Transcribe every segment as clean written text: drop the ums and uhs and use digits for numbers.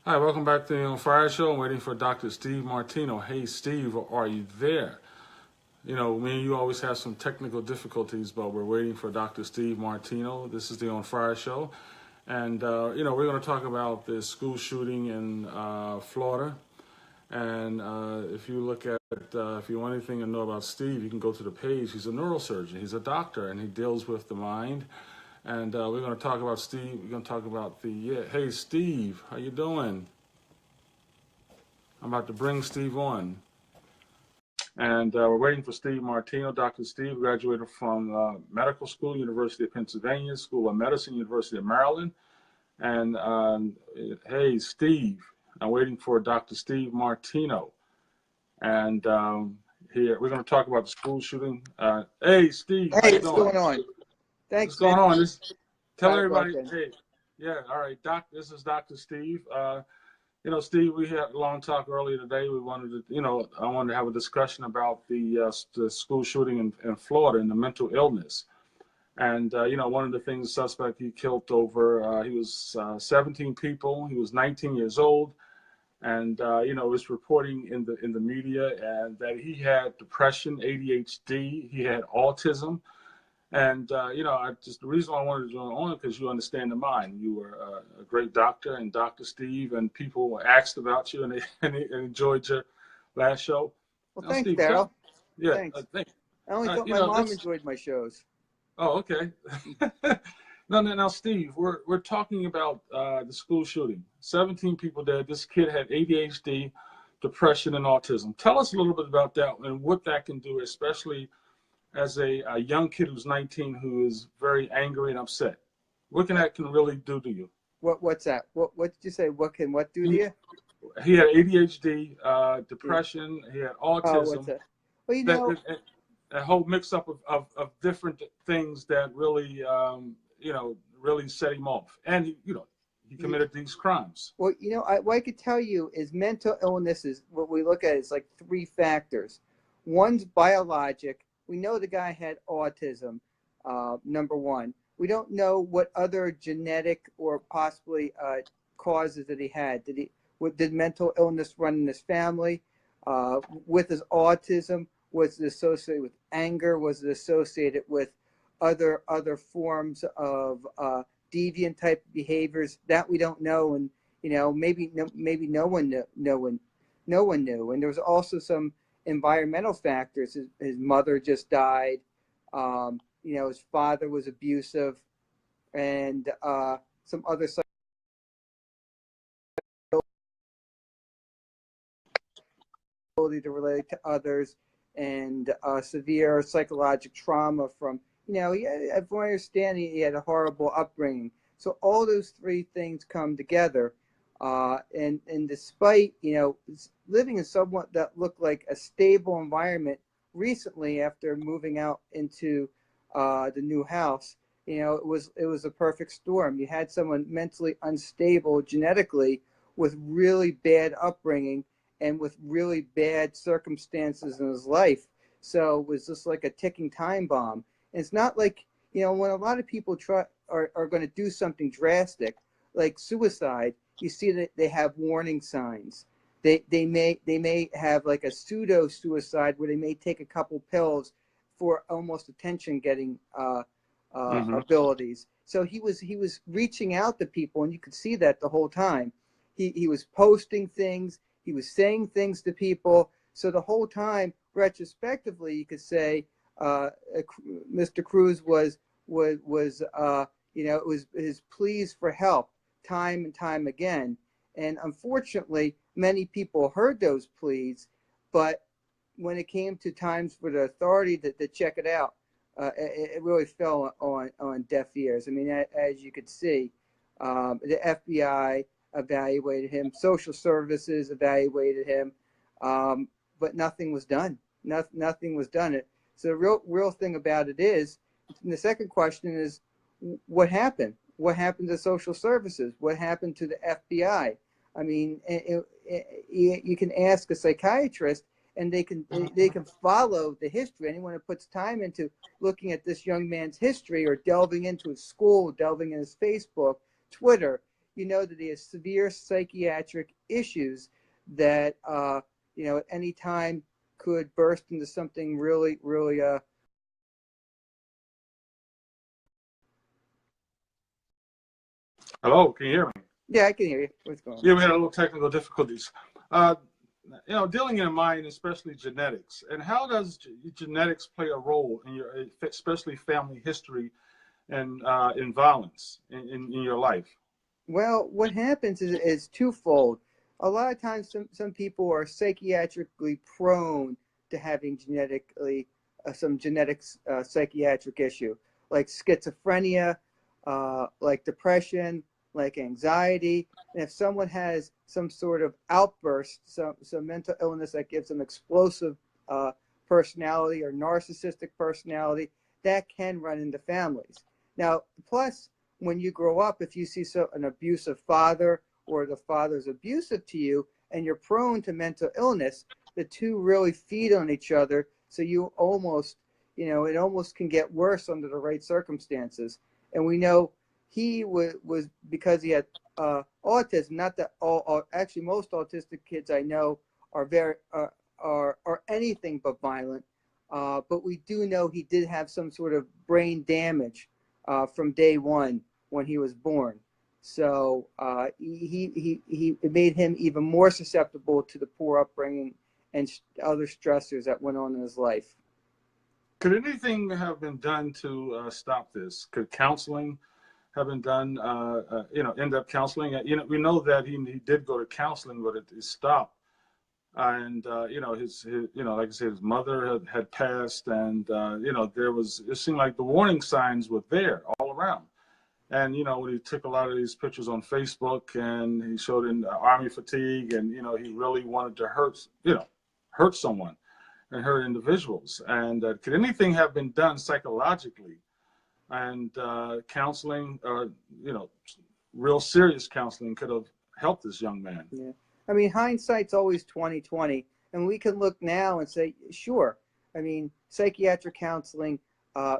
Hi, welcome back to the Fire Show. I'm waiting for Dr. Steve Martino. Hey, Steve, are you there? You know, me and you always have some technical difficulties, but we're waiting for Dr. Steve Martino. This is the On Fire Show. And, you know, we're going to talk about the school shooting in Florida. And if you look at, if you want anything to know about Steve, you can go to the page. He's a neurosurgeon. He's a doctor, and he deals with the mind. And we're going to talk about Steve. We're going to talk about hey, Steve, how you doing? I'm about to bring Steve on. And we're waiting for Steve Martino. Dr. Steve graduated from medical school, University of Pennsylvania, School of Medicine, University of Maryland. And hey, Steve, I'm waiting for Dr. Steve Martino. And here, we're going to talk about the school shooting. Hey, Steve, how you doing? What's going on? Thanks, What's going on? Tell Hi, everybody. welcome. Hey, yeah, all right, Doc. This is Dr. Steve. You know, Steve, we had a long talk earlier today. We wanted to, you know, I wanted to have a discussion about the school shooting in Florida and the mental illness. And you know, one of the things the suspect he killed over, he was 17 people. He was 19 years old, and you know, was reporting in the media and that he had depression, ADHD, he had autism. And, you know, the reason why I wanted to join on because you understand the mind. You were a great doctor, and Dr. Steve, and people asked about you, and they enjoyed your last show. Well, Now, thanks, Steve, Daryl. yeah, Thanks. I only thought you my know, mom enjoyed my shows. Oh, okay. Now, Steve, we're talking about the school shooting. 17 people dead. This kid had ADHD, depression, and autism. Tell us a little bit about that and what that can do, especially as a young kid who's 19 who is very angry and upset. What can really do to you? What's that? What did you say? What do to you? He had ADHD, depression. He had autism. Oh, what's that? Well, you know, a whole mix up of different things that really, you know, really set him off. And he committed these crimes. Well, you know, what I could tell you is mental illness is what we look at is like three factors. One's biologic. We know the guy had autism, number one. We don't know what other genetic or possibly causes that he had. Did mental illness run in his family? With his autism, was it associated with anger? Was it associated with other forms of deviant type behaviors? That we don't know, and you know, maybe no one knew. And there was also some environmental factors. His mother just died. You know, his father was abusive, and some other ability to relate to others, and severe psychological trauma from, you know, from my understanding, he had a horrible upbringing. So all those three things come together. And despite, you know, living in somewhat that looked like a stable environment recently after moving out into the new house, you know, it was a perfect storm. You had someone mentally unstable genetically with really bad upbringing and with really bad circumstances in his life. So it was just like a ticking time bomb. And it's not like, you know, when a lot of people are going to do something drastic like suicide, you see that they have warning signs. They may have like a pseudo suicide where they may take a couple pills for almost attention getting abilities. So he was reaching out to people, and you could see that the whole time. He was posting things. He was saying things to people. So the whole time, retrospectively, you could say Mr. Cruz was you know, it was his pleas for help time and time again. And unfortunately, many people heard those pleas, but when it came to times for the authority to check it out, it really fell on deaf ears. I mean, as you could see, the FBI evaluated him, social services evaluated him, but nothing was done. Nothing was done. So the real thing about it is, and the second question is, what happened? What happened to social services? What happened to the FBI? I mean, you can ask a psychiatrist, and they can follow the history. Anyone who puts time into looking at this young man's history or delving into his school, delving in his Facebook, Twitter, you know that he has severe psychiatric issues that, you know, at any time could burst into something really, really. Hello, can you hear me? Yeah, I can hear you. What's going on? Yeah, we had a little technical difficulties. You know, dealing in mind, especially genetics, and how does genetics play a role in your, especially family history and in violence in your life? Well, what happens is twofold. A lot of times, some people are psychiatrically prone to having genetically some genetics psychiatric issue, like schizophrenia, like depression, like anxiety. And if someone has some sort of outburst, some mental illness that gives them explosive personality or narcissistic personality, that can run into families. Now, plus, when you grow up, if you see an abusive father or the father's abusive to you and you're prone to mental illness, the two really feed on each other. So you almost, you know, it almost can get worse under the right circumstances. And we know he was because he had autism. Not that actually most autistic kids I know are are anything but violent. But we do know he did have some sort of brain damage from day one when he was born. So it made him even more susceptible to the poor upbringing and other stressors that went on in his life. Could anything have been done to stop this? Could counseling have been done, you know, in-depth counseling? You know, we know that he did go to counseling, but it stopped. And, you know, his, you know, like I said, his mother had passed, and, you know, it seemed like the warning signs were there all around. And, you know, when he took a lot of these pictures on Facebook and he showed in army fatigue, and, you know, he really wanted to hurt someone and hurt individuals. And could anything have been done psychologically and counseling, you know, real serious counseling could have helped this young man? Yeah. I mean, hindsight's always 20/20, and we can look now and say, sure. I mean, psychiatric counseling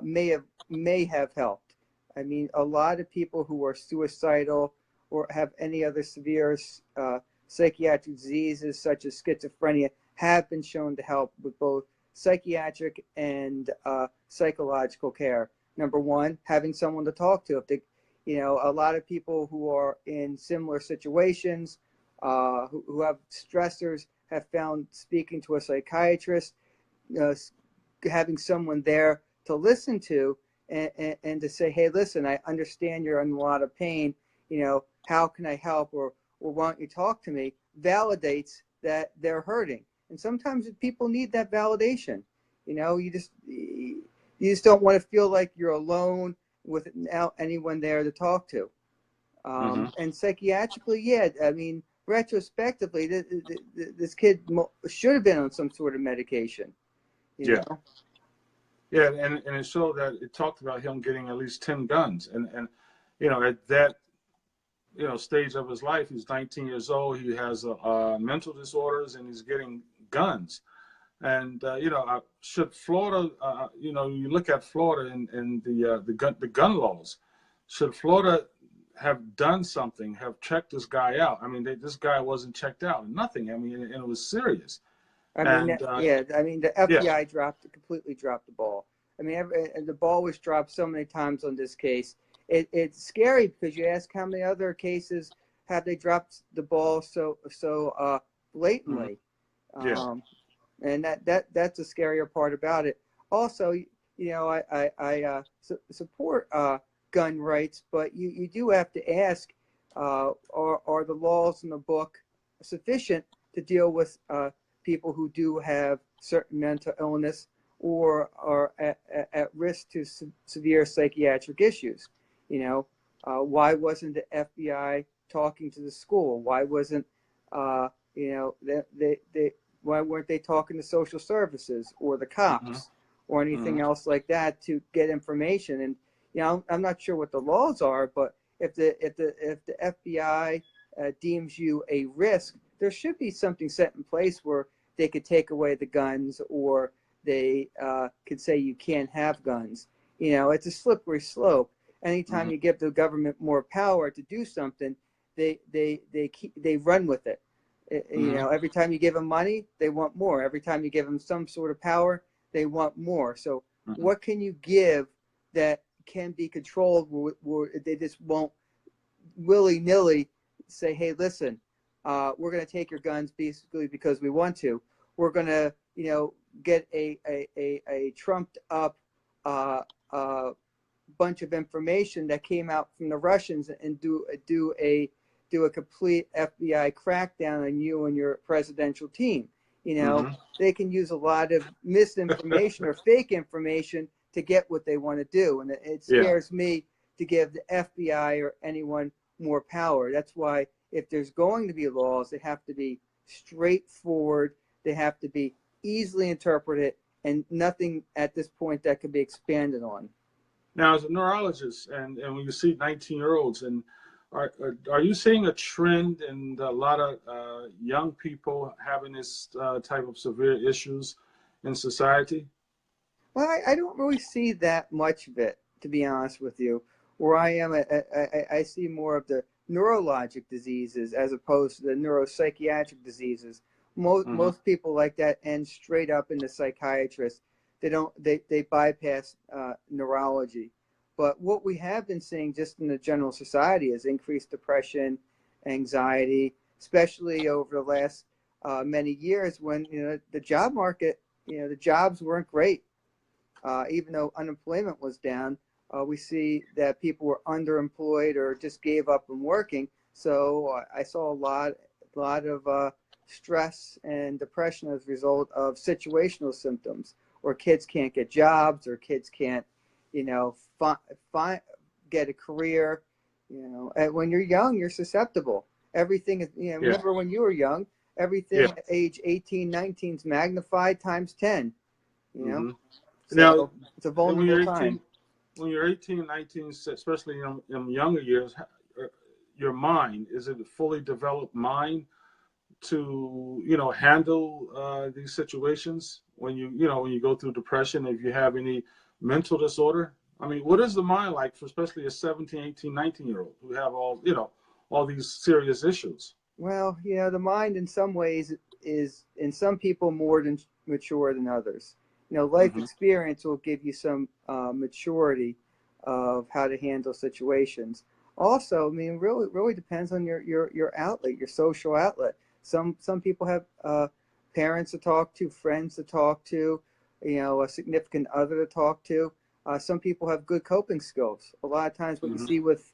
may have helped. I mean, a lot of people who are suicidal or have any other severe psychiatric diseases such as schizophrenia have been shown to help with both psychiatric and psychological care. Number one, having someone to talk to. If they, you know, a lot of people who are in similar situations, who have stressors, have found speaking to a psychiatrist, having someone there to listen to and to say, hey, listen, I understand you're in a lot of pain. You know, how can I help, or why don't you talk to me? Validates that they're hurting. And sometimes people need that validation. You know, you just don't want to feel like you're alone without anyone there to talk to. And psychiatrically, yeah, I mean, retrospectively, this kid should have been on some sort of medication. You know? Yeah, and it showed that it talked about him getting at least 10 guns. And you know, at that, you know, stage of his life, he's 19 years old, he has mental disorders, and he's getting guns. And, you know, should Florida, you know, you look at Florida and the gun laws, should Florida have done something, have checked this guy out? I mean, this guy wasn't checked out, nothing. I mean, and it was serious. I mean, yeah, I mean, the FBI completely dropped the ball. I mean, the ball was dropped so many times on this case. It's scary because you ask how many other cases have they dropped the ball so blatantly. And that's the scarier part about it. Also, you know, I support gun rights, but you do have to ask, are the laws in the book sufficient to deal with people who do have certain mental illness or are at risk to severe psychiatric issues? You know, why wasn't the FBI talking to the school? Why wasn't, you know, why weren't they talking to social services or the cops or anything else like that to get information? And, you know, I'm not sure what the laws are, but if the FBI deems you a risk, there should be something set in place where they could take away the guns, or they could say you can't have guns. You know, it's a slippery slope. Anytime you give the government more power to do something, they run with it. You know, every time you give them money, they want more. Every time you give them some sort of power, they want more. So what can you give that can be controlled where they just won't willy-nilly say, hey, listen, we're going to take your guns basically because we want to. We're going to, you know, get a trumped up bunch of information that came out from the Russians and do a complete FBI crackdown on you and your presidential team. You know, they can use a lot of misinformation or fake information to get what they want to do. And it scares me to give the FBI or anyone more power. That's why if there's going to be laws, they have to be straightforward. They have to be easily interpreted and nothing at this point that could be expanded on. Now, as a neurologist, and when you see 19-year-olds, and are you seeing a trend in a lot of young people having this type of severe issues in society? Well, I don't really see that much of it, to be honest with you. Where I am, I see more of the neurologic diseases as opposed to the neuropsychiatric diseases. Most people like that end straight up into psychiatrists. They bypass neurology. But what we have been seeing just in the general society is increased depression, anxiety, especially over the last many years when, you know, the job market, you know, the jobs weren't great. Even though unemployment was down, we see that people were underemployed or just gave up on working. So I saw a lot of stress and depression as a result of situational symptoms, or kids can't get jobs, or kids can't, you know, get a career. You know, and when you're young, you're susceptible. Everything is, you know, remember when you were young, everything at age 18, 19 is magnified times 10, you know? So now, it's a vulnerable time. When you're 18, 19, especially in younger years, your mind, is it a fully developed mind to, you know, handle these situations when you go through depression, if you have any mental disorder? I mean, what is the mind like for especially a 17, 18, 19-year-old who have all these serious issues? Well, you know, the mind in some ways is in some people more mature than others. You know, life experience will give you some maturity of how to handle situations. Also, I mean, really depends on your outlet, your social outlet. Some people have parents to talk to, friends to talk to, you know, a significant other to talk to. Some people have good coping skills. A lot of times what you see with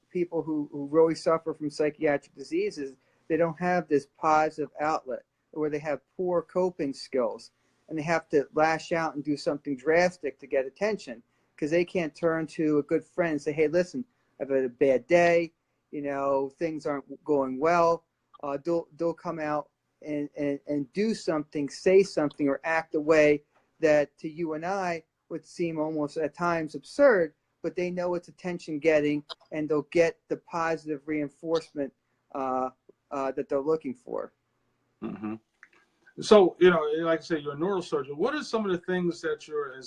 people who really suffer from psychiatric diseases, they don't have this positive outlet, where they have poor coping skills. And they have to lash out and do something drastic to get attention, because they can't turn to a good friend and say, hey, listen, I've had a bad day, you know, things aren't going well. They'll come out and do something, say something, or act a way that to you and I would seem almost at times absurd, but they know it's attention getting, and they'll get the positive reinforcement that they're looking for. So, you know, like I say, you're a neurosurgeon. What are some of the things that you're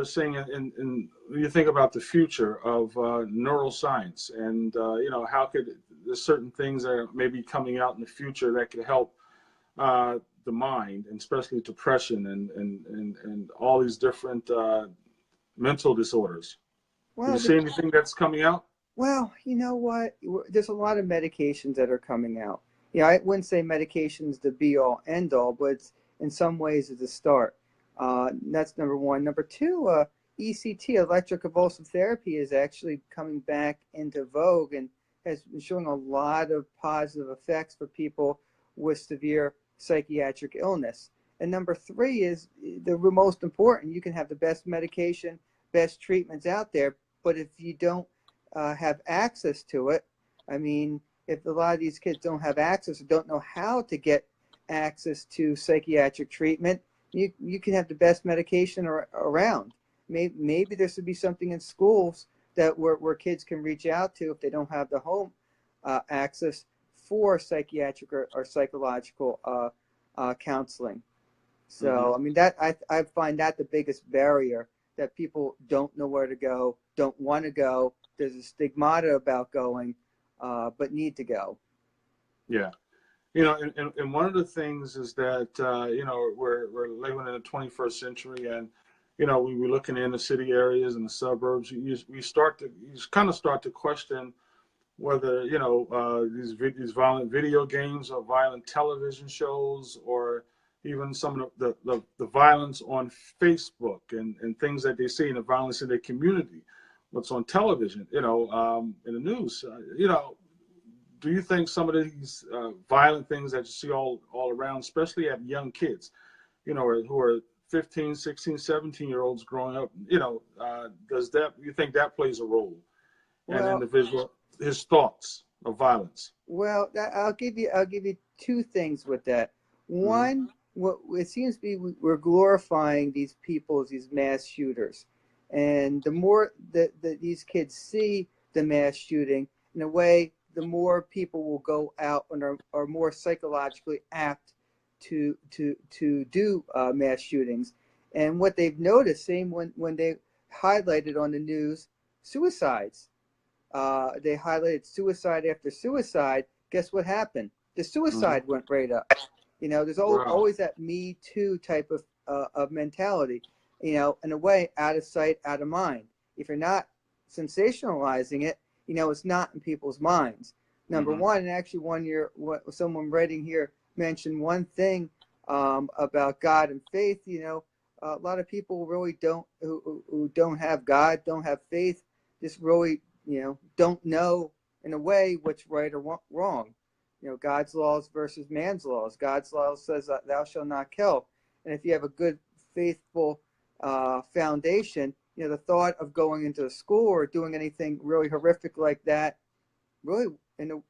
saying in you think about the future of neuroscience, and you know, how could there's certain things that are maybe coming out in the future that could help the mind, and especially depression and all these different mental disorders? Well, do you see anything that's coming out? Well, you know what? There's a lot of medications that are coming out. Yeah, I wouldn't say medication's the be-all, end-all, but it's, in some ways, it's a start. That's number one. Number two, ECT, electroconvulsive therapy, is actually coming back into vogue and has been showing a lot of positive effects for people with severe psychiatric illness. And number three is the most important. You can have the best medication, best treatments out there, but if you don't have access to it, I mean, if a lot of these kids don't have access or don't know how to get access to psychiatric treatment, you can have the best medication around. Maybe there should be something in schools that where kids can reach out to if they don't have the home access for psychiatric or psychological counseling. So, I mean, that I find that the biggest barrier, that people don't know where to go, don't want to go, there's a stigmata about going, but need to go. Yeah. You know, and one of the things is that, you know, we're living in the 21st century, and, you know, we were looking in the city areas and the suburbs, you kind of start to question whether, you know, these violent video games or violent television shows, or even some of the violence on Facebook and things that they see, in the violence in their community, what's on television, you know, in the news, you know, do you think some of these violent things that you see all around, especially at young kids, you know, who are 15, 16, 17-year-olds growing up, you know, you think that plays a role in an individual, his thoughts of violence? Well, I'll give you two things with that. One, what it seems to be, we're glorifying these people as these mass shooters, and the more that these kids see the mass shooting, in a way, the more people will go out and are more psychologically apt to do mass shootings. And what they've noticed, same when they highlighted on the news suicides, they highlighted suicide after suicide. Guess what happened? The suicide went right up. You know, there's always that Me Too type of mentality. You know, in a way, out of sight, out of mind. If you're not sensationalizing it, you know, it's not in people's minds. Number one, and actually someone writing here mentioned one thing about God and faith. You know, a lot of people really who don't have God, don't have faith, just really, you know, don't know in a way what's right or wrong. You know, God's laws versus man's laws. God's law says thou shalt not kill. And if you have a good, faithful foundation, you know, the thought of going into a school or doing anything really horrific like that, really, you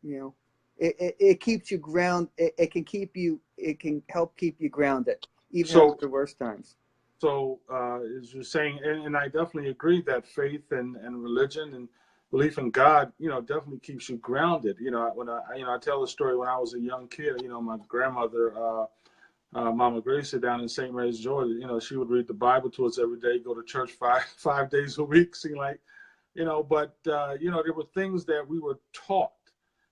know, it keeps you grounded. It can help keep you grounded, even at the worst times. So, as you're saying, and I definitely agree that faith and religion and belief in God, you know, definitely keeps you grounded. You know, I tell the story when I was a young kid. You know, my grandmother, Mama Gracie, down in St. Mary's, Georgia, you know, she would read the Bible to us every day, go to church five days a week, seem like, you know, but, you know, there were things that we were taught.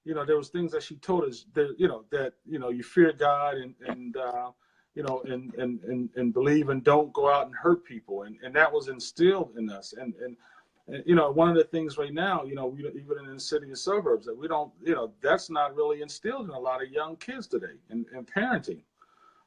You know, there was things that she told us that, you know, you fear God and you know, and believe, and don't go out and hurt people. And that was instilled in us. And, you know, one of the things right now, you know, even in the city and suburbs, that we don't, you know, that's not really instilled in a lot of young kids today in parenting.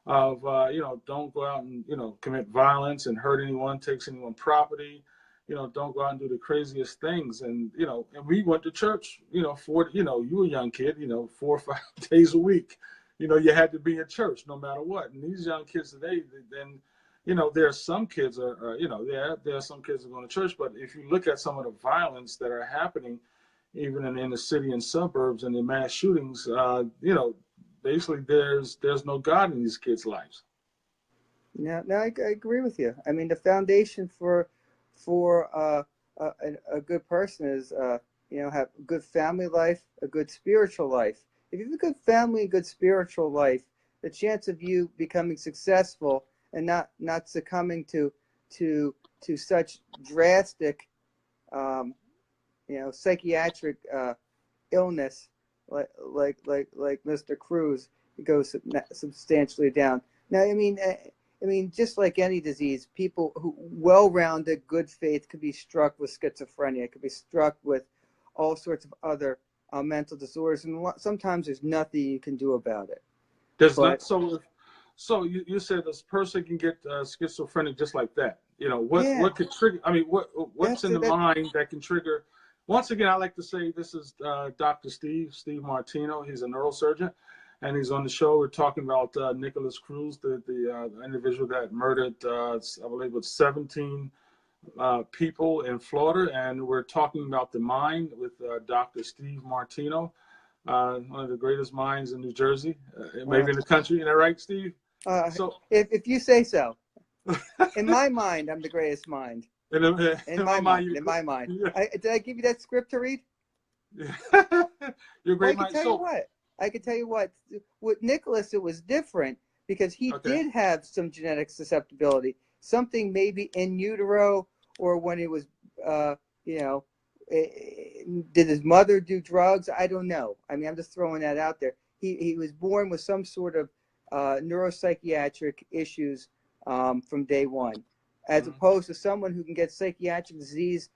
Of, you know, don't go out and, you know, commit violence and hurt anyone, takes anyone's property, you know, don't go out and do the craziest things. And, you know, and we went to church, you know, you were a young kid, you know, 4 or 5 days a week, you know, you had to be at church no matter what. And these young kids today, then, you know, there are some kids you know, there are some kids that are going to church, but if you look at some of the violence that are happening, even in the city and suburbs and the mass shootings, you know, basically, there's no God in these kids' lives. No, I agree with you. I mean, the foundation for a good person is, you know, have a good family life, a good spiritual life. If you have a good family, a good spiritual life, the chance of you becoming successful and not succumbing to such drastic, you know, psychiatric illness, like Mr. Cruz, it goes substantially down. Now, I mean, just like any disease, people who well-rounded, good faith could be struck with schizophrenia, could be struck with all sorts of other mental disorders, and sometimes there's nothing you can do about it. So you said this person can get schizophrenic just like that. You know, what could trigger? I mean, what's in the mind that can trigger? Once again, I like to say this is Dr. Steve Martino. He's a neurosurgeon, and he's on the show. We're talking about Nikolas Cruz, the individual that murdered, I believe, it was 17 people in Florida, and we're talking about the mind with Dr. Steve Martino, one of the greatest minds in New Jersey, maybe in the country. Isn't that right, Steve? So, if you say so. In my mind, I'm the greatest mind. In my mind. Yeah. Did I give you that script to read? You're a great mind. I can tell you what. With Nikolas, it was different because he did have some genetic susceptibility. Something maybe in utero, or when he was, you know, Did his mother do drugs? I don't know. I mean, I'm just throwing that out there. He was born with some sort of neuropsychiatric issues from day one, as opposed to someone who can get psychiatric disease,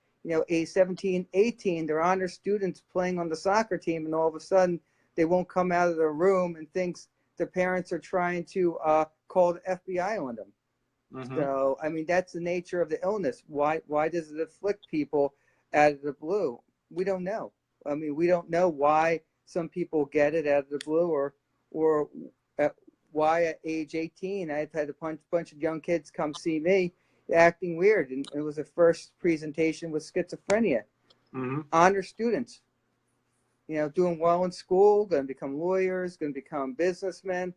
age 17, 18, they're honor students playing on the soccer team, and all of a sudden they won't come out of their room and thinks their parents are trying to call the FBI on them. So, I mean, that's the nature of the illness. Why does it afflict people out of the blue? We don't know. I mean, we don't know why some people get it out of the blue, or why at age 18 I had a bunch of young kids come see me acting weird, and it was the first presentation with schizophrenia. Honor students, doing well in school, going to become lawyers, going to become businessmen,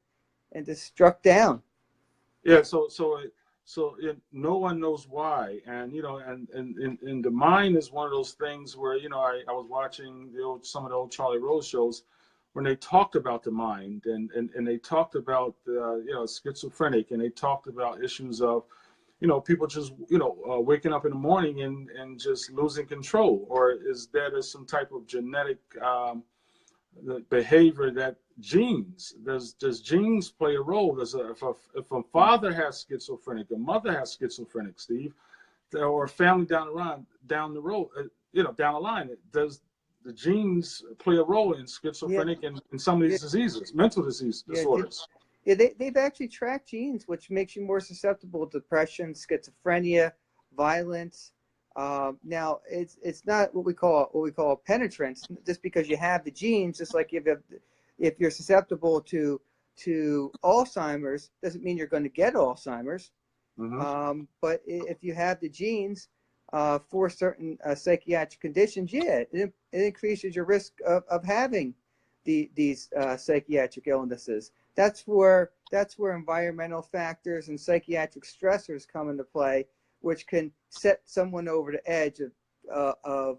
and just struck down. Yeah. So no one knows why, and and the mind is one of those things where I was watching some of the old Charlie Rose shows when they talked about the mind, and they talked about schizophrenic, and they talked about issues of people just waking up in the morning and just losing control, or is there some type of genetic behavior that does genes play a role? If a father has schizophrenic, a mother has schizophrenic, Steve, or a family down the road, down the line, does the genes play a role in schizophrenic and in some of these diseases, mental disorders? Yeah, they've actually tracked genes, which makes you more susceptible to depression, schizophrenia, violence. Now, it's not what we call penetrance. Just because you have the genes, just like if you're susceptible to Alzheimer's, doesn't mean you're going to get Alzheimer's. But if you have the genes for certain psychiatric conditions, it increases your risk of having these psychiatric illnesses. That's where environmental factors and psychiatric stressors come into play, which can set someone over the edge of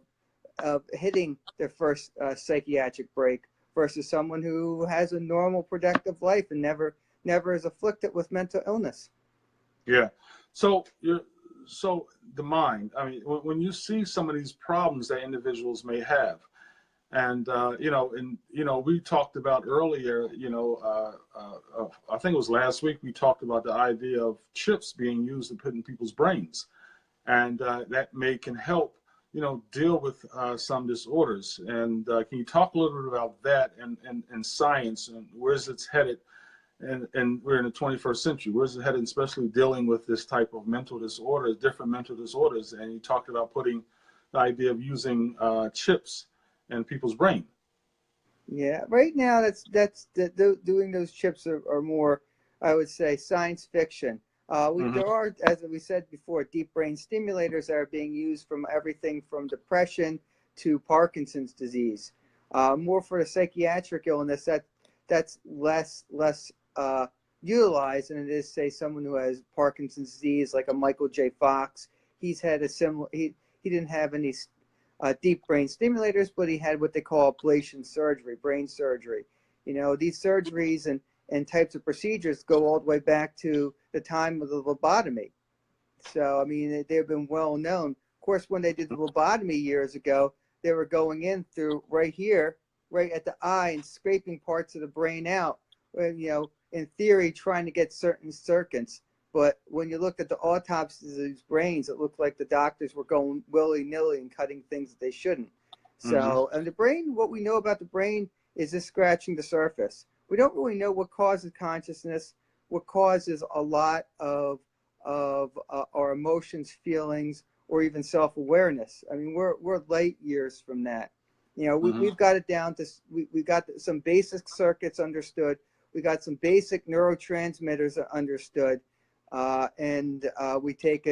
hitting their first psychiatric break, versus someone who has a normal, productive life and never is afflicted with mental illness. Yeah. So the mind. I mean, when you see some of these problems that individuals may have, and we talked about earlier, I think it was last week, we talked about the idea of chips being used to put in people's brains, and that can help deal with some disorders. And can you talk a little bit about that and science, and where's it's headed? And we're in the 21st century. Where's it headed, especially dealing with this type of mental disorders, different mental disorders? And you talked about putting the idea of using chips in people's brain. Yeah, right now doing those chips are more, I would say, science fiction. There are, as we said before, deep brain stimulators that are being used from everything from depression to Parkinson's disease. More for a psychiatric illness that's less utilized than it is, say, someone who has Parkinson's disease, like a Michael J. Fox. He's had a similar. He didn't have any deep brain stimulators, but he had what they call ablation surgery, brain surgery. These surgeries and types of procedures go all the way back to the time of the lobotomy. So, I mean, they've been well known. Of course, when they did the lobotomy years ago, they were going in through right here, right at the eye, and scraping parts of the brain out, in theory, trying to get certain circuits. But when you look at the autopsies of these brains, it looked like the doctors were going willy-nilly and cutting things that they shouldn't. So, and the brain, what we know about the brain is just scratching the surface. We don't really know what causes consciousness, what causes a lot of our emotions, feelings, or even self-awareness. I mean, we're light years from that. We've got it down to, we've got some basic circuits understood. We got some basic neurotransmitters understood. And we take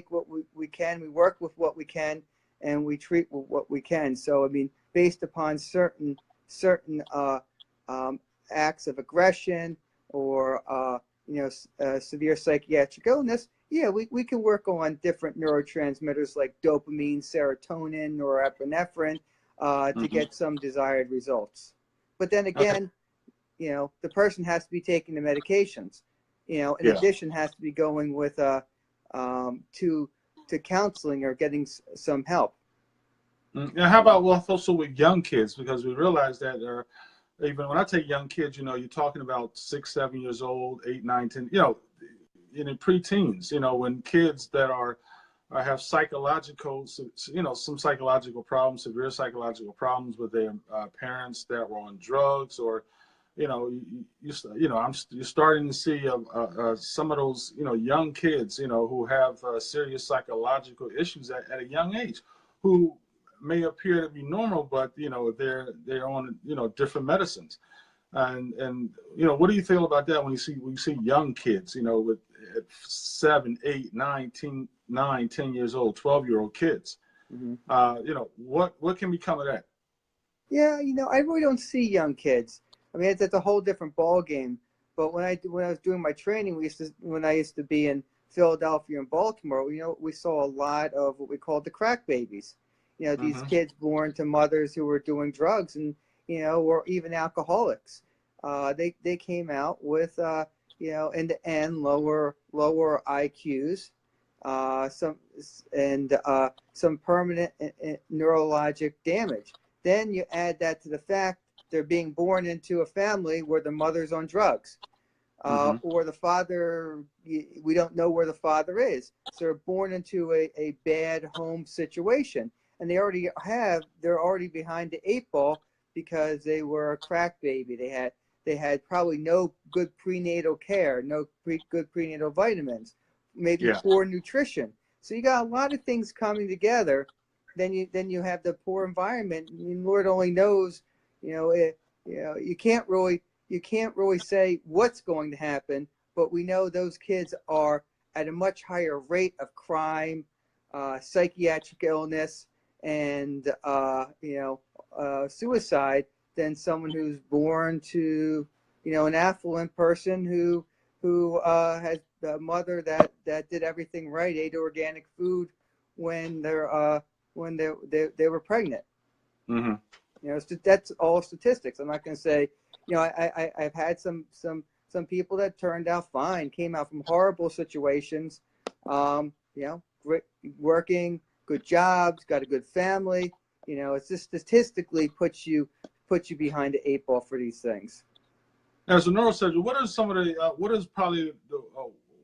what we can, we work with what we can, and we treat with what we can. So, I mean, based upon certain acts of aggression or severe psychiatric illness, we can work on different neurotransmitters like dopamine, serotonin, norepinephrine to get some desired results. But then again, the person has to be taking the medications. In addition, has to be going with to counseling or getting some help. And how about also with young kids? Because we realize that even when I take young kids, you know, you're talking about 6, 7 years old, 8, 9, 10, you know, in the preteens, you know, when kids that are have psychological, you know, some psychological problems, severe psychological problems with their parents that were on drugs, or, you know, you're starting to see some of those, you know, young kids, you know, who have serious psychological issues at a young age, who may appear to be normal, but, you know, they're on, you know, different medicines. And you know, what do you feel about that when you see young kids, you know, with 7, 8, 9, 10 years old, 12-year-old kids? Mm-hmm. You know, what can become of that? Yeah, you know, I really don't see young kids. I mean, it's a whole different ball game. But when I was doing my training, when I used to be in Philadelphia and Baltimore, you know, we saw a lot of what we called the crack babies. You know, these kids born to mothers who were doing drugs and, you know, or even alcoholics. They came out with you know, in the end, lower IQs, some permanent neurologic damage. Then you add that to the fact they're being born into a family where the mother's on drugs, or the father, we don't know where the father is. So they're born into a bad home situation, and they're already behind the 8 ball because they were a crack baby. They had probably no good prenatal care, no good prenatal vitamins, maybe poor nutrition. So you got a lot of things coming together. Then you have the poor environment. I mean, Lord only knows, you know, you can't really say what's going to happen, but we know those kids are at a much higher rate of crime, psychiatric illness, and suicide than someone who's born to, you know, an affluent person who has a mother that did everything right, ate organic food when they were pregnant. Mm-hmm. You know, that's all statistics. I'm not going to say, you know, I've had some people that turned out fine, came out from horrible situations, you know, great, working, good jobs, got a good family. You know, it's just statistically puts you behind the 8 ball for these things. As a neurosurgeon, what are some of the what is probably the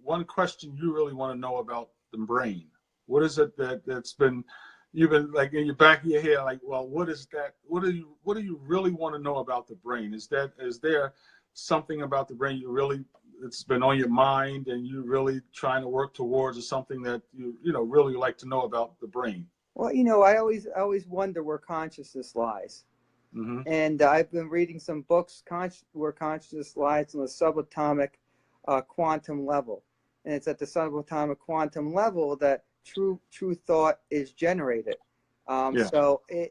one question you really want to know about the brain? What is it that's been you've been like in your back of your head, like, well, what is that? What do you really want to know about the brain? Is there something about the brain it's been on your mind and you really trying to work towards, or something that you know really like to know about the brain? Well, you know, I always wonder where consciousness lies. Mm-hmm. And I've been reading some books where consciousness lies on the subatomic quantum level. And it's at the subatomic quantum level that true thought is generated. So I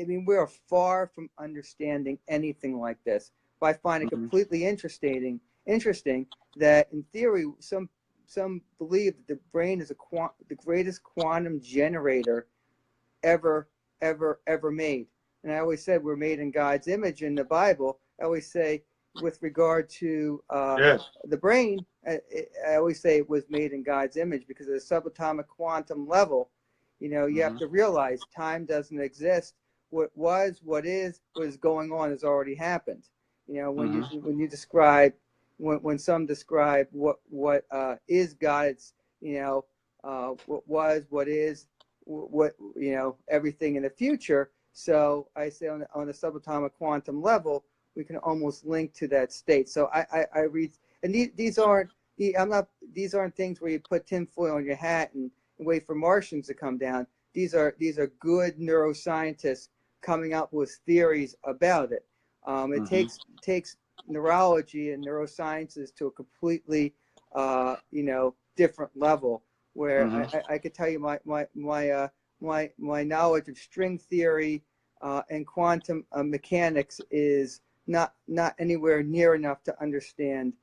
mean, we are far from understanding anything like this. But I find it completely interesting that in theory, some believe that the brain is the greatest quantum generator ever made. And I always said we're made in God's image in the Bible. I always say, with regard to the brain, I always say it was made in God's image, because at the subatomic quantum level, you know, you have to realize time doesn't exist. What was, what is going on has already happened. You know, when you describe, when some describe what is God, it's, you know, what was, what is, what, you know, everything in the future. So I say on the subatomic quantum level, we can almost link to that state. So I read, and these aren't things where you put tinfoil on your hat and wait for Martians to come down. These are good neuroscientists coming up with theories about it. It takes neurology and neurosciences to a completely you know, different level, where I could tell you my knowledge of string theory and quantum mechanics is not anywhere near enough to understand,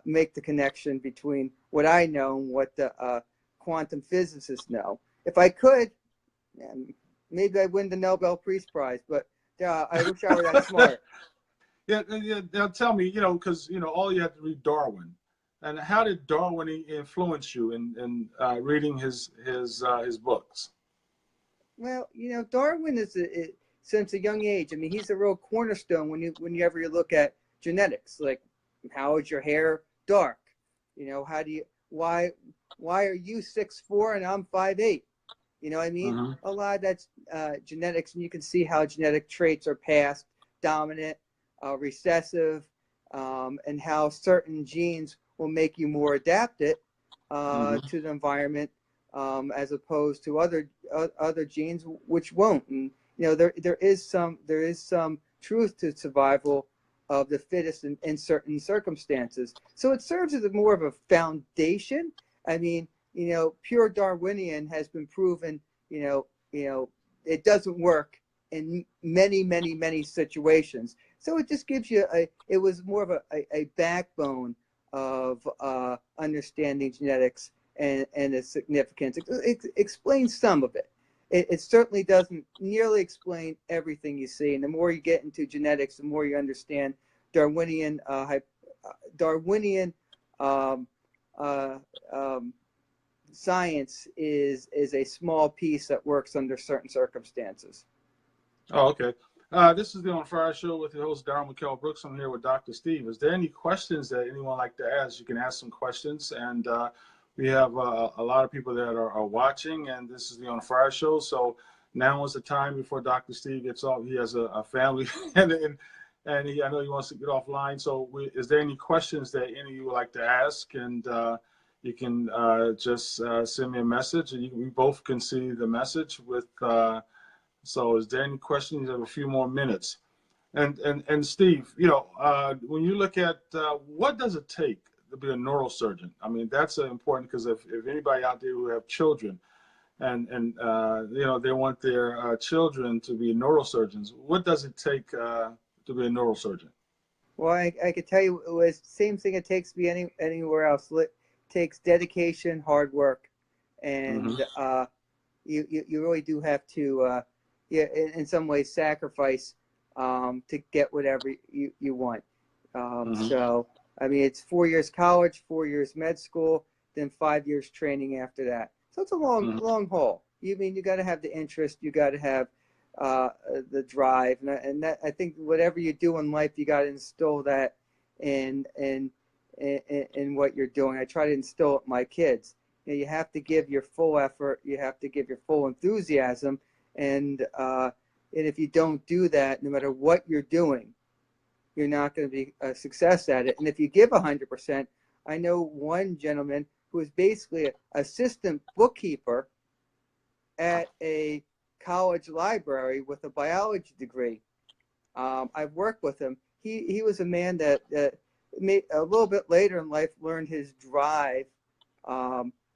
make the connection between what I know and what the quantum physicists know. If I could, maybe I'd win the Nobel Peace Prize, but I wish I were that smart. Yeah. Now tell me, you know, because, you know, all you have to read Darwin. And how did Darwin influence you in reading his books? Well, Darwin since a young age. I mean, he's a real cornerstone whenever you look at genetics. Like, how is your hair dark? How do you why are you 6'4" and I'm 5'8"? You know what I mean? Mm-hmm. A lot of that's genetics, and you can see how genetic traits are passed, dominant, recessive, and how certain genes will make you more adapted to the environment, as opposed to other genes which won't. And there is some truth to survival of the fittest in certain circumstances. So it serves as more of a foundation. I mean, pure Darwinian has been proven, it doesn't work in many, many, many situations. So it just gives you it was more of a backbone of understanding genetics and its significance. It explains some of it. It certainly doesn't nearly explain everything you see. And the more you get into genetics, the more you understand Darwinian science is a small piece that works under certain circumstances. Oh, okay. This is the On Fire Show with your host, Darryl Brooks. I'm here with Dr. Steve. Is there any questions that anyone would like to ask? You can ask some questions. And we have a lot of people that are watching, and this is the On Fire Show. So now is the time before Dr. Steve gets off. He has a family, and I know he wants to get offline. So is there any questions that any of you would like to ask? And you can just send me a message, and we both can see the message with. So is there any questions? You have a few more minutes. And Steve, when you look at what does it take to be a neurosurgeon? I mean, that's important, because if anybody out there who have children and they want their children to be neurosurgeons, what does it take to be a neurosurgeon? Well, I could tell you it's the same thing it takes to be anywhere else. It takes dedication, hard work, and you really do have to in some ways sacrifice to get whatever you want. So I mean, it's 4 years college, 4 years med school, then 5 years training after that. So it's a long haul. You got to have the interest, you got to have the drive, and that, I think whatever you do in life, you got to instill that in what you're doing. I try to instill it in my kids. You have to give your full effort, you have to give your full enthusiasm, and if you don't do that, no matter what you're doing, you're not going to be a success at it. And if you give 100%, I know one gentleman who was basically an assistant bookkeeper at a college library with a biology degree. I've worked with him. He was a man that a little bit later in life learned his drive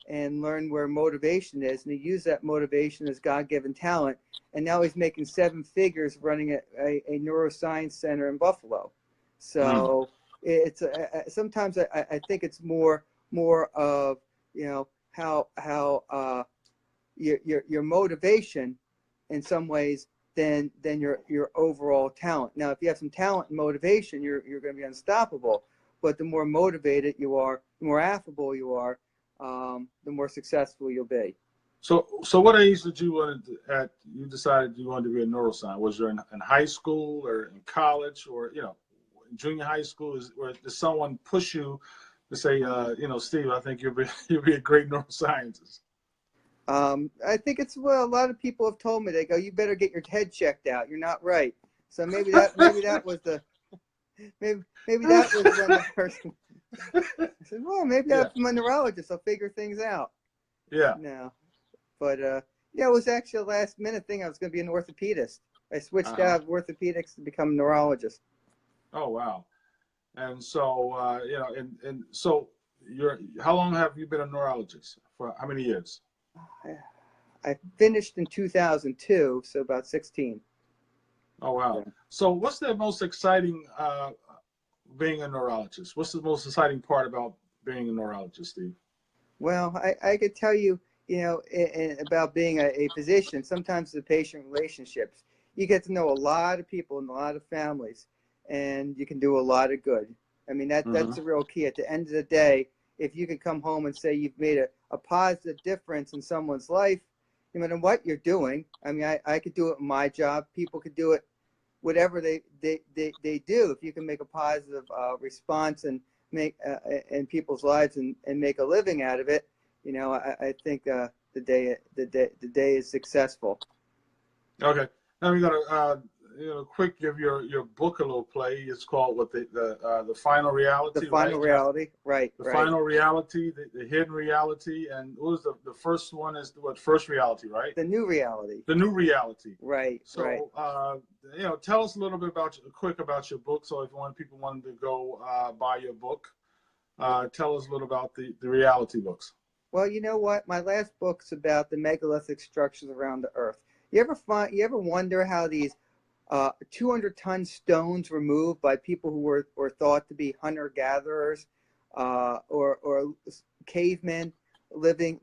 and learned where motivation is, and he used that motivation as God-given talent, and now he's making 7 figures running a neuroscience center in Buffalo. So it's sometimes I think it's more of how your motivation in some ways than your overall talent. Now, if you have some talent and motivation, you're going to be unstoppable. But the more motivated you are, the more affable you are, the more successful you'll be. So what age did you you decided you wanted to be a neuroscientist? Was you in high school or in college or junior high school? Did someone push you to say, Steve, I think you'll be a great neuroscientist? I think it's a lot of people have told me. They go, you better get your head checked out. You're not right. So maybe that was the maybe that was when the person. I said, well, maybe I'm a neurologist. I'll figure things out. Yeah. No, but it was actually a last minute thing. I was going to be an orthopedist. I switched out of orthopedics to become a neurologist. Oh wow! And so so how long have you been a neurologist? For how many years? I finished in 2002, so about 16. Oh wow! Yeah. So what's the most exciting being a neurologist? What's the most exciting part about being a neurologist, Steve? Well, I could tell you, about being a physician. Sometimes the patient relationships, you get to know a lot of people and a lot of families, and you can do a lot of good. I mean, that's the real key. At the end of the day, if you can come home and say you've made a positive difference in someone's life, no matter what you're doing. I mean, I could do it in my job. People could do it, whatever they do. If you can make a positive response and make in people's lives and make a living out of it, you know, I think the day is successful. Okay. Now we're gonna quick give your book a little play. It's called the Final Reality. The Final Reality, right? The Final Reality, the Hidden Reality, and what was the first one? Is what First Reality, right? The New Reality. The New Reality. Right. So, right. Tell us a little bit about your book. So, if people wanted to go buy your book, tell us a little about the reality books. Well, you know what? My last book's about the megalithic structures around the Earth. You ever wonder how these 200-ton stones were moved by people who were thought to be hunter-gatherers or cavemen living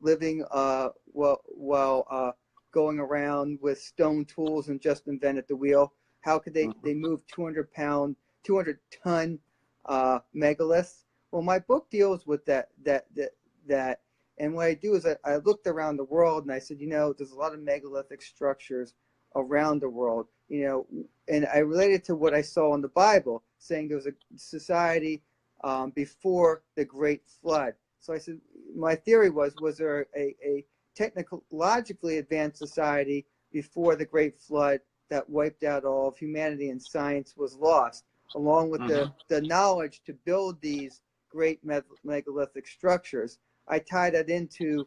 while going around with stone tools and just invented the wheel? How could they move 200-ton megaliths? Well, my book deals with that. And what I do is I looked around the world and I said, there's a lot of megalithic structures around the world, and I related to what I saw in the Bible, saying there was a society before the Great Flood. So I said, my theory was there a technologically advanced society before the Great Flood that wiped out all of humanity and science was lost, along with the knowledge to build these great megalithic structures. I tied that into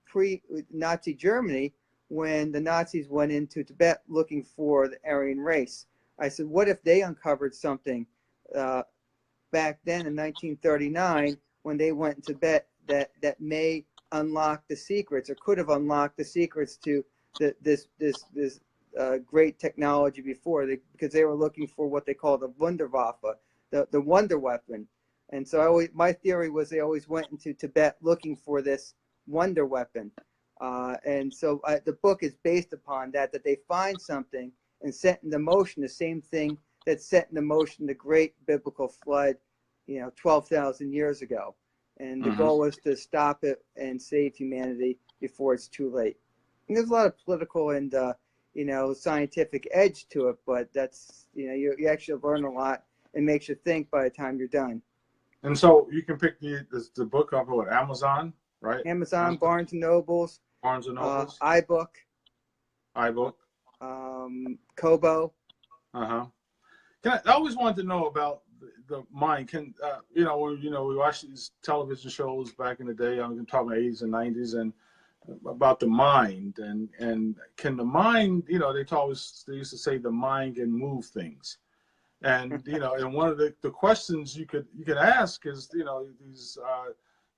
pre-Nazi Germany, when the Nazis went into Tibet looking for the Aryan race. I said, what if they uncovered something back then in 1939 when they went to Tibet that may unlock the secrets, or could have unlocked the secrets to this great technology before, because they were looking for what they call the Wunderwaffe, the wonder weapon. And so my theory was they always went into Tibet looking for this wonder weapon. And so the book is based upon that they find something and set into motion the same thing that set into motion the great biblical flood, 12,000 years ago. And the goal was to stop it and save humanity before it's too late. And there's a lot of political and, scientific edge to it, but that's, you actually learn a lot and makes you think by the time you're done. And so you can pick the book up at Amazon, right? Amazon, Barnes and Nobles. Barnes and Nobles. iBook. Kobo. I always wanted to know about the mind. Can we watch these television shows back in the day? I'm talking about 80s and 90s, and about the mind and can the mind? They used to say the mind can move things. And and one of the questions you could ask is these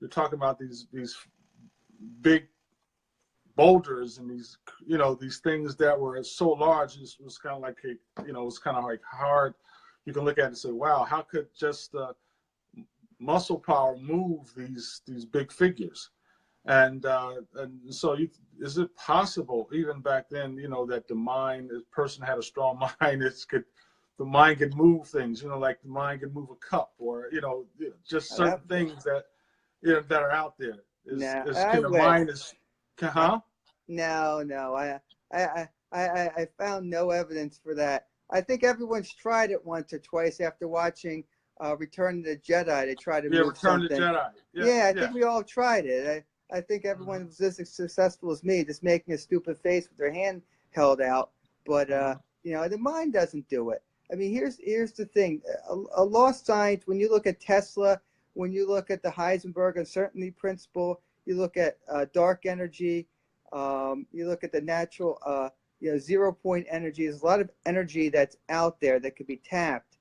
you're talking about these big boulders and these these things that were so large, it was kind of like it's kind of like hard. You can look at it and say, wow, how could just muscle power move these big figures? And so is it possible even back then that the person had a strong mind, the mind could move things, like the mind could move a cup, or just certain things that that are out there. No. I found no evidence for that. I think everyone's tried it once or twice after watching Return of the Jedi. They tried to move Return something. of the Jedi. Yeah, I think we all tried it. I think everyone was as successful as me, just making a stupid face with their hand held out. But the mind doesn't do it. I mean, here's the thing: a lost science. When you look at Tesla, when you look at the Heisenberg uncertainty principle, you look at dark energy, you look at the natural, 0-point energy. There's a lot of energy that's out there that could be tapped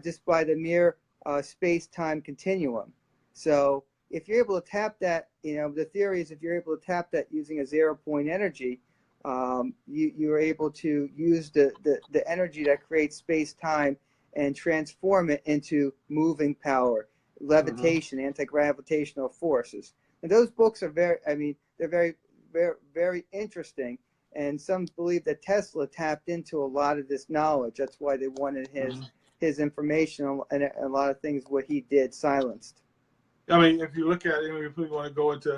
just by the mere space-time continuum. So if you're able to tap that, the theory is if you're able to tap that using a 0-point energy, you're able to use the energy that creates space-time and transform it into moving power, levitation, anti-gravitational forces. And those books are they're very, very, very interesting. And some believe that Tesla tapped into a lot of this knowledge. That's why they wanted his information and a lot of things what he did silenced. I mean, if you look at, if we want to go into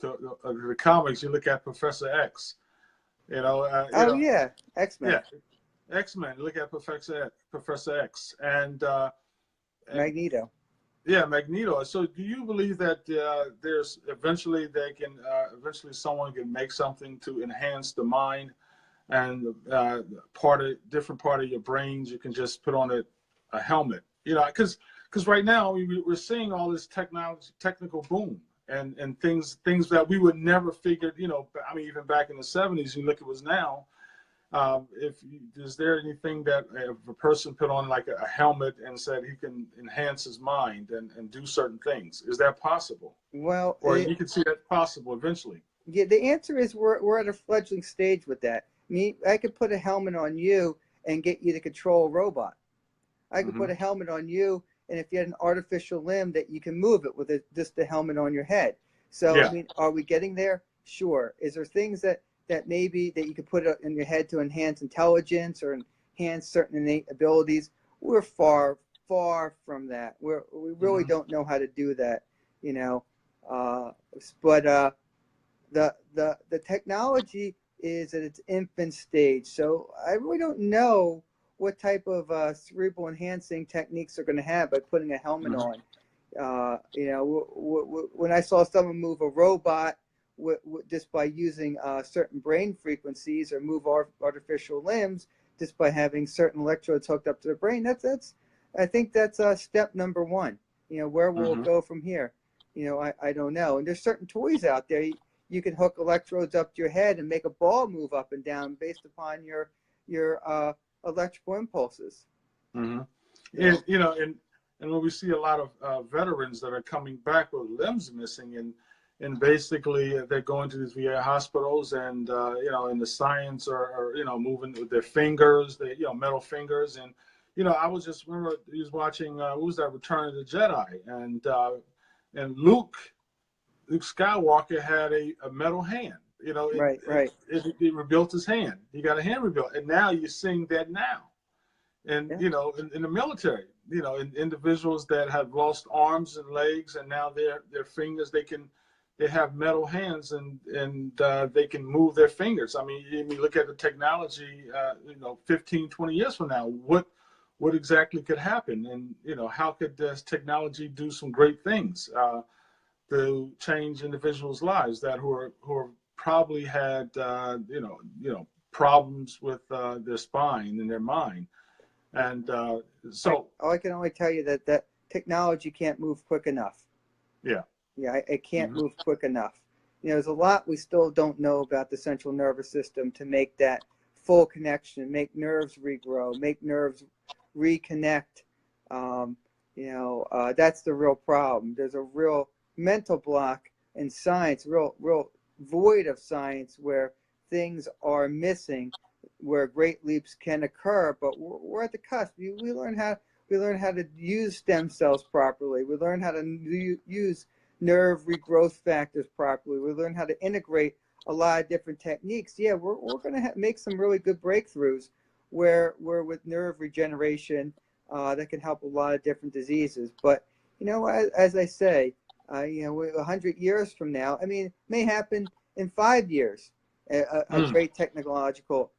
the comics, you look at Professor X. Oh yeah, X-Men. Yeah, X-Men. Look at Professor X, and Magneto. yeah, Magneto. So, do you believe that there's eventually someone can make something to enhance the mind, and different part of your brains you can just put on a helmet? Because right now we're seeing all this technical boom, and things that we would never figured. I mean, even back in the 70s, you look at what's now. Is there anything that if a person put on like a helmet and said he can enhance his mind and do certain things, is that possible? Well, Or you can see that possible eventually? Yeah, the answer is we're at a fledgling stage with that. I could put a helmet on you and get you to control a robot. I could put a helmet on you, and if you had an artificial limb, that you can move it with just the helmet on your head. So, Yeah. I mean, are we getting there? Sure. Is there things that maybe that you could put in your head to enhance intelligence or enhance certain innate abilities? We're far, far from that. We really don't know how to do that, But the technology is at its infant stage. So I really don't know what type of cerebral enhancing techniques they're going to have by putting a helmet on. When I saw someone move a robot just by using certain brain frequencies, or move artificial limbs just by having certain electrodes hooked up to the brain, I think that's step number one. Where will it go from here? I don't know. And there's certain toys out there. You can hook electrodes up to your head and make a ball move up and down based upon your electrical impulses. And when we see a lot of veterans that are coming back with limbs missing, and basically they're going to these VA hospitals, and in the science are moving with their fingers, metal fingers, and I was just remember he was watching what was that, Return of the Jedi, and Luke Skywalker had a metal hand. Right. He rebuilt his hand. He got a hand rebuilt, and now you're seeing that now. And in the military, individuals that have lost arms and legs, and now their fingers, they have metal hands, and they can move their fingers. I mean, you look at the technology, 15, 20 years from now, what exactly could happen, and how could this technology do some great things to change individuals' lives who are probably had problems with their spine and their mind. And so I can only tell you that technology can't move quick enough. Yeah, it can't move quick enough. There's a lot we still don't know about the central nervous system to make that full connection, make nerves regrow, make nerves reconnect. That's the real problem. There's a real mental block in science, real void of science, where things are missing, where great leaps can occur. But we're at the cusp. We learn how to use stem cells properly. We learn how to use nerve regrowth factors properly. We learn how to integrate a lot of different techniques. Yeah, we're going to make some really good breakthroughs where with nerve regeneration that can help a lot of different diseases. But as I say, 100 years from now, it may happen in 5 years. A great technological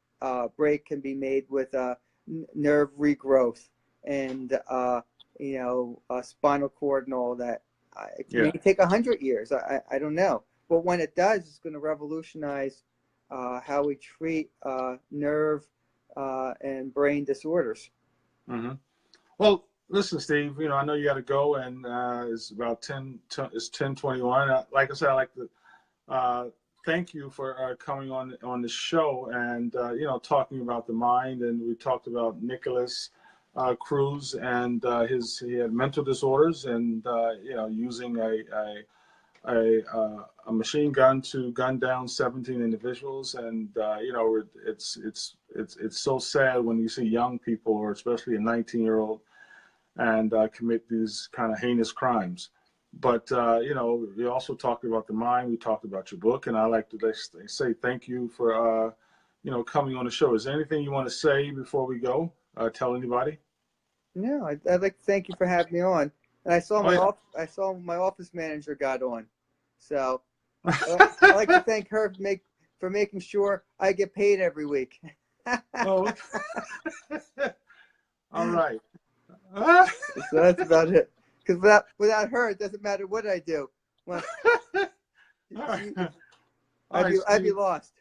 break can be made with nerve regrowth and spinal cord and all that. It may take 100 years. I don't know, but when it does, it's going to revolutionize how we treat nerve and brain disorders. Well, listen, Steve. I know you got to go, and it's about 10:21. Like I said, I'd like to thank you for coming on the show and talking about the mind. And we talked about Nikolas Cruz and he had mental disorders, and using a machine gun to gun down 17 individuals. And it's so sad when you see young people, or especially a 19-year-old, and commit these kind of heinous crimes. But we also talked about the mind. We talked about your book, and I like to say thank you for coming on the show. Is there anything you want to say before we go? Tell anybody? No, I'd like to thank you for having me on. And I saw Oh, yeah. I saw my office manager got on. So I'd like to thank her for making sure I get paid every week. Oh, all right. So that's about it. Because without her, it doesn't matter what I do. Well, All right. she, All right, I'd be Steve. lost.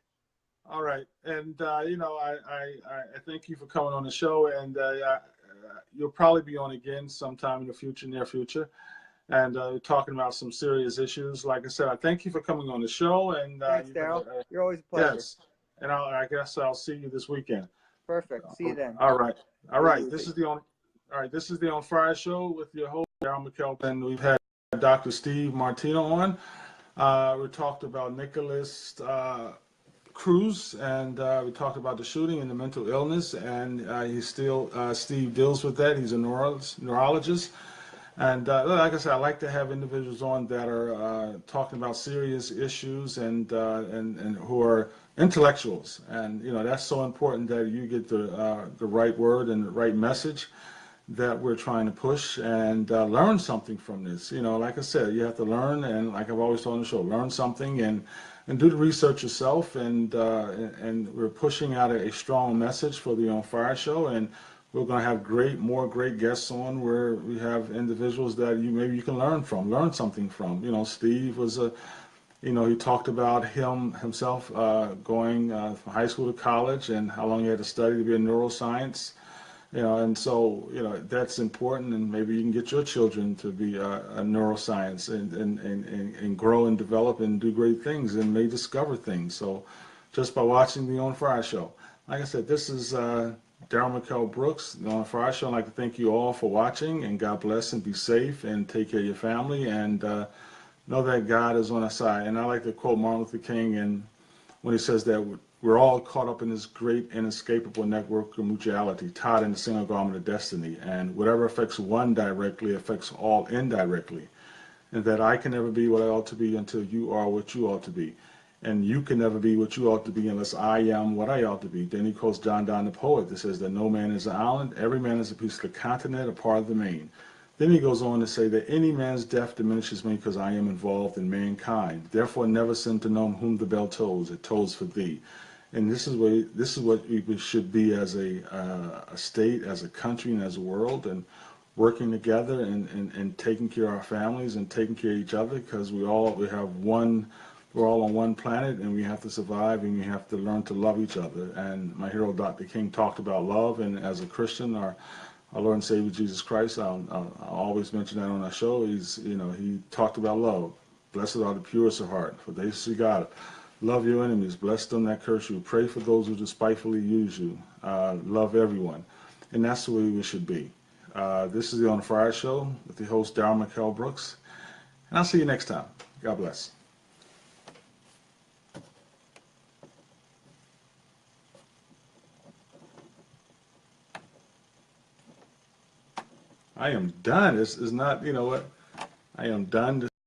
All right. And, I thank you for coming on the show. And you'll probably be on again sometime in the future, near future. And talking about some serious issues. Like I said, I thank you for coming on the show. And Thanks, Daryl. You're always a pleasure. yes. And I guess I'll see you this weekend. Perfect. See you then. All right. All right. Easy. This is the On Fire Show with your host, Daryl McKelvin. And we've had Dr. Steve Martino on. We talked about Nikolas Cruz, and we talked about the shooting and the mental illness, and Steve deals with that. He's a neurologist. And like I said, I like to have individuals on that are talking about serious issues and who are intellectuals. And that's so important that you get the right word and the right message that we're trying to push and learn something from this. Like I said, you have to learn, and like I've always told on the show, learn something and do the research yourself. And we're pushing out a strong message for the On Fire Show, and we're going to have more great guests on where we have individuals that maybe you can learn something from. Steve was he talked about himself going from high school to college and how long he had to study to be in neuroscience. And so, that's important, and maybe you can get your children to be a neuroscience and grow and develop and do great things and may discover things. So just by watching the On Fire Show. Like I said, this is Daryl McKell Brooks, the On Fire Show. I'd like to thank you all for watching, and God bless, and be safe, and take care of your family, and know that God is on our side. And I like to quote Martin Luther King, and when he says that we're all caught up in this great inescapable network of mutuality, tied in the single garment of destiny, and whatever affects one directly affects all indirectly, and that I can never be what I ought to be until you are what you ought to be, and you can never be what you ought to be unless I am what I ought to be. Then he quotes John Donne, the poet, that says that no man is an island, every man is a piece of the continent, a part of the main. Then he goes on to say that any man's death diminishes me because I am involved in mankind. Therefore never send to know whom the bell tolls, it tolls for thee. And this is what we should be as a state, as a country, and as a world, and working together and taking care of our families and taking care of each other, because we're all on one planet, and we have to survive, and we have to learn to love each other. And my hero, Dr. King, talked about love, and as a Christian, our Lord and Savior Jesus Christ, I'll always mention that on our show. He talked about love. Blessed are the purest of heart, for they see God. Love your enemies, bless them that curse you, pray for those who despitefully use you, love everyone. And that's the way we should be. This is the On Fire Show with the host, Daryl McKell Brooks. And I'll see you next time. God bless. I am done. It's not, I am done.